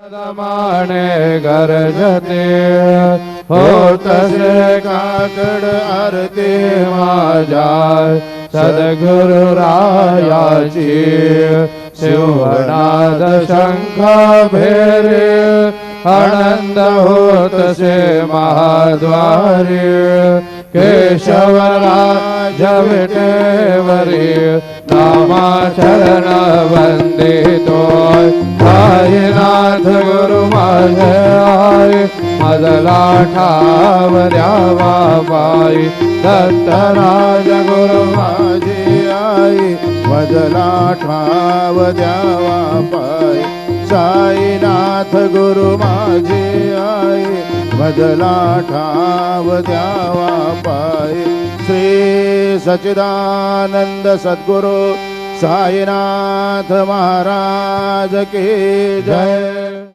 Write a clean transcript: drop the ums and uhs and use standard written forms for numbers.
माने गरजते होतसे काकड आरती माझ्या सद्गुरु रायाची शिवनाद शंख भेरे आनंद होतसे महाद्वारी केशवराज विटेवरी नामा चरण वंदितो साईनाथ गुरु माझे आई मजला ठाव द्यावा पायी दत्तराज गुरु माझी आई मजला ठाव द्यावा पायी साईनाथ गुरु माझी आई मजला ठाव द्यावा पायी श्री सच्चिदानंद सद्गुरु साईनाथ महाराज की जय।